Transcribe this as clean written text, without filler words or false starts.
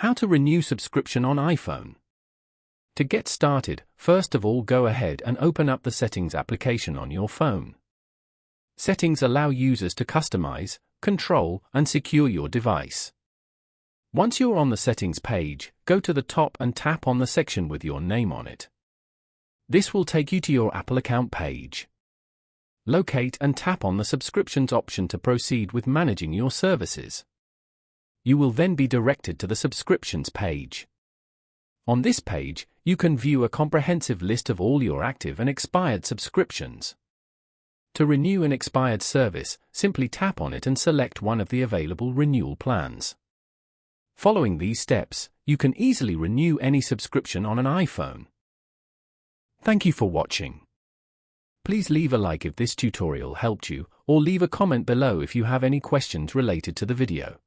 How to renew subscription on iPhone. To get started, first of all go ahead and open up the Settings application on your phone. Settings allow users to customize, control, and secure your device. Once you're on the Settings page, go to the top and tap on the section with your name on it. This will take you to your Apple account page. Locate and tap on the Subscriptions option to proceed with managing your services. You will then be directed to the Subscriptions page. On this page, you can view a comprehensive list of all your active and expired subscriptions. To renew an expired service, simply tap on it and select one of the available renewal plans. Following these steps, you can easily renew any subscription on an iPhone. Thank you for watching. Please leave a like if this tutorial helped you, or leave a comment below if you have any questions related to the video.